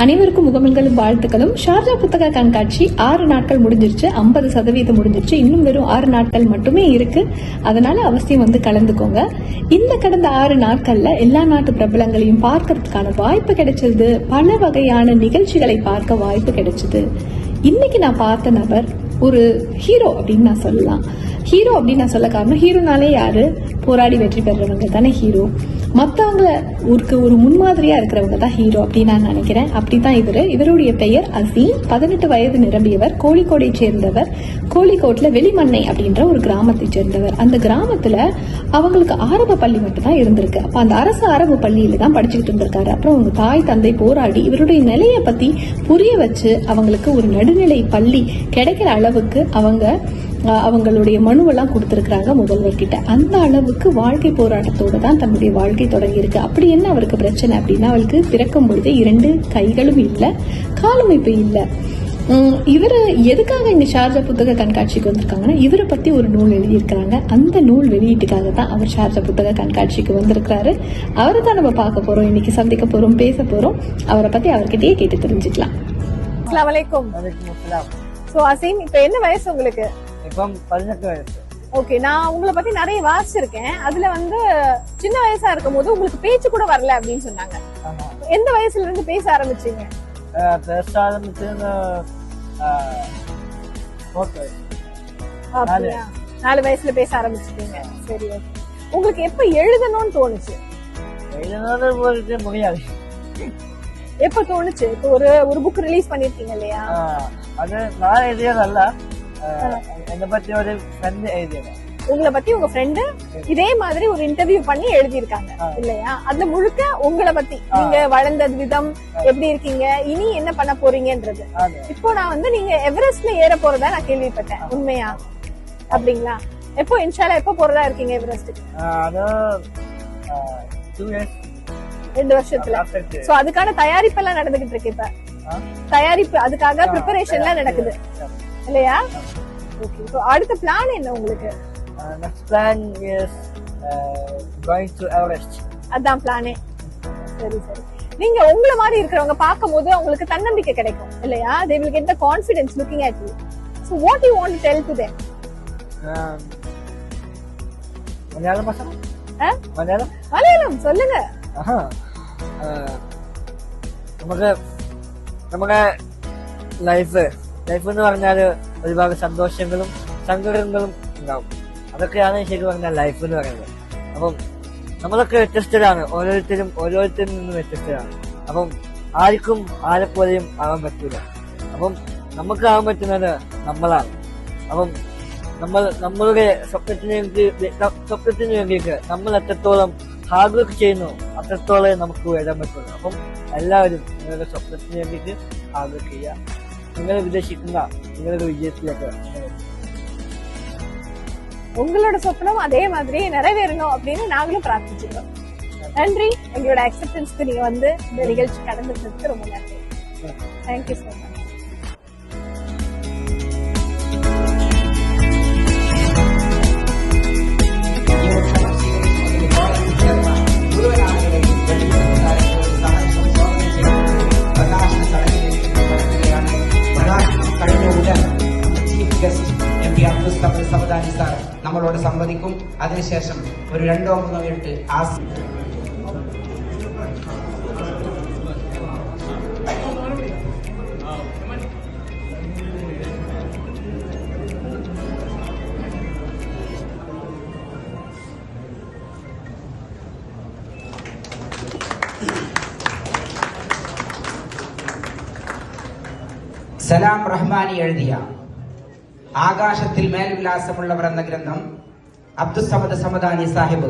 அனைவருக்கும் முகமன்களும் வாழ்த்துக்களும். ஷார்ஜா புத்தக கண்காட்சி 6 நாட்கள் முடிஞ்சிருச்சு. 50% முடிஞ்சிருச்சு. இன்னும் வெறும் 6 நாட்கள் மட்டுமே இருக்கு. அதனால அவசியம் வந்து கலந்துக்கோங்க. இந்த கடந்த 6 நாட்கள்ல எல்லா நாட்டு பிரபலங்களையும் பார்க்கறதுக்கான வாய்ப்பு கிடைச்சது. பல வகையான நிகழ்ச்சிகளை பார்க்க வாய்ப்பு கிடைச்சது. இன்னைக்கு நான் பார்த்த நபர் ஒரு ஹீரோ அப்படின்னு நான் சொல்லலாம். ஹீரோ அப்படின்னு நான் சொல்ல காரணம், ஹீரோனாலே யாரு? போராடி வெற்றி பெறவங்க தானே ஹீரோ. மற்றவங்க ஒரு முன்மாதிரியா இருக்கிறவங்க தான் ஹீரோ அப்படின்னு நான் நினைக்கிறேன். அப்படித்தான் இவருடைய பெயர் அசீம். 18 வயது நிரம்பியவர். கோழிக்கோடை சேர்ந்தவர். கோழிக்கோட்ல வெளிமண்ணை அப்படின்ற ஒரு கிராமத்தை சேர்ந்தவர். அந்த கிராமத்துல அவங்களுக்கு ஆரம்ப பள்ளி மட்டும் தான் இருந்திருக்கு. அப்ப அந்த அரசு ஆரம்ப பள்ளியில தான் படிச்சுக்கிட்டு இருந்திருக்காரு. அப்புறம் அவங்க தாய் தந்தை போராடி இவருடைய நிலையை பத்தி புரிய வச்சு அவங்களுக்கு ஒரு நடுநிலை பள்ளி கிடைக்கிற அளவுக்கு அவங்களுடைய மனுவெல்லாம் கொடுத்திருக்கிறாங்க முதல்வர்கிட்ட. அந்த அளவுக்கு வாழ்க்கை போராட்டத்தோட தான் தன்னுடைய வாழ்க்கை தொடங்கி இருக்கு. அப்படி என்ன அவருக்கு பிரச்சனை அப்படின்னா, அவளுக்கு பிறக்கும் பொழுது 2 கைகளும் இல்லை, காலமைப்பு இல்லை. இவரு எதுக்காக இங்க ஷார்ஜா புத்தக கண்காட்சிக்கு வந்திருக்காங்கன்னா, இவரை பத்தி ஒரு நூல் எழுதியிருக்கிறாங்க. அந்த நூல் வெளியீட்டுக்காக தான் அவர் ஷார்ஜா புத்தக கண்காட்சிக்கு வந்திருக்கிறாரு. அவரை தான் நம்ம பார்க்க போறோம், இன்னைக்கு சந்திக்க போறோம், பேச போறோம். அவரை பத்தி அவர்கிட்டயே கேட்டு தெரிஞ்சுக்கலாம். அஸ்ஸலாமு அலைக்கும். சோ அசீம், இப்ப என்ன வயசு உங்களுக்கு? இப்போ 18 வயசு. ஓகே, நான் உங்களை பத்தி நிறைய வாசிச்சிருக்கேன். அதுல வந்து சின்ன வயசா இருக்கும் போது உங்களுக்கு பேச்சு கூட வரல அப்படின்னு சொன்னாங்க. எந்த வயசுல இருந்து பேச ஆரம்பிச்சீங்க? பேச ஆரம்பிச்சு 4 வயசுல பேச ஆரம்பிச்சிட்டீங்க. சரி, ஓகே. உங்களுக்கு எப்ப எழுதணும்னு தோணுச்சு? எழுதணும் முடியாது. எப்ப தோணுச்சு? இப்போ ஒரு புக் ரிலீஸ் பண்ணிருக்கீங்க இல்லையா? அது நான் எழுதியதல்ல, என்னை பத்தி ஒரு ஃப்ரெண்ட் எழுதியது. உங்களை பத்தி உங்க ஃப்ரெண்டு இதே மாதிரி ஒரு இன்டர்வியூ பண்ணி எழுதியிருக்காங்க இல்லையா? அதுல முழுக்க உங்களை பத்தி, நீங்க வளர்ந்த விதம், எப்படி இருக்கீங்க, இனி என்ன பண்ண போறீங்கன்றது. இப்போ நான் வந்து நீங்க எவரெஸ்ட்ல ஏற போறதா நான் கேள்விப்பட்டேன். உண்மையா? அப்படிங்களா? எப்போ இன்ஷால்லா எப்போ போறதா இருக்கீங்க எவரெஸ்டுக்கு? 2 வருஷத்துல. சோ அதுக்கான தயாரிப்பு எல்லாம் நடந்துகிட்டு இருக்கு. இப்ப தயாரிப்பு, அதுக்காக ப்ரிப்பரேஷன்லாம் நடக்குது இல்லையா? ஓகே. சோ அடுத்த பிளான் என்ன உங்களுக்கு? Next plan is going to Everest. அதான் பிளானே. சரி சரி. நீங்க உங்களை மாதிரி இருக்கிறவங்க பார்க்கும்போது உங்களுக்கு தன்னம்பிக்கை கிடைக்கும் இல்லையா? They will get the confidence looking at you. So what do you want to tell to them? Malayalam பாஷா? மலையாளம் சொல்லுங்க. നമ്മുടെ ലൈഫ് എന്ന് പറഞ്ഞാല് ഒരുപാട് സന്തോഷങ്ങളും സങ്കടങ്ങളും ഉണ്ടാവും. അതൊക്കെയാണ് ശരിക്കും പറഞ്ഞാൽ ലൈഫ് എന്ന് പറയുന്നത്. അപ്പം നമ്മളൊക്കെ വ്യത്യസ്തരാണ്, ഓരോരുത്തരിൽ നിന്നും വ്യത്യസ്തരാണ്. അപ്പം ആർക്കും ആരെപ്പോലെയും ആവാൻ പറ്റൂല. അപ്പം നമുക്ക് ആവാൻ പറ്റുന്നത് നമ്മളാണ്. അപ്പം നമ്മളുടെ സ്വപ്നത്തിന് വേണ്ടിയിട്ട് നമ്മൾ എത്രത്തോളം ഹാർഡ് വർക്ക് ചെയ്യുന്നു അത്രത്തോളം നമുക്ക് വരാൻ പറ്റുള്ളൂ. അപ്പം എല്ലാവരും നിങ്ങളുടെ സ്വപ്നത്തിന് വേണ്ടിയിട്ട് ഹാർഡ് വർക്ക് ചെയ്യുക. നിങ്ങൾ ഉദ്ദേശിക്കുന്ന നിങ്ങളുടെ വിജയത്തിലേക്ക് உங்களோட சொப்னம் அதே மாதிரி நிறைவேறணும் அப்படின்னு நாங்களும் பிரார்த்திச்சுக்கிறோம். நன்றி, எங்களோட அக்செப்டன்ஸ்க்கு நீங்க வந்து இந்த நிகழ்ச்சி கடந்துக்கிறதுக்கு ரொம்ப நன்றி. Thank you so much. Samadani sir നമ്മളോട് സംവദിക്കും. അതിനുശേഷം ഒരു 2-3 മിനിറ്റ് സലാം റഹ്മാനി എഴുതിയ ആകാശത്തിൽ മേൽവിലാസമുള്ളവർ എന്ന ഗ്രന്ഥം അബ്ദുസ് സമദ് സമദാനി സാഹിബ്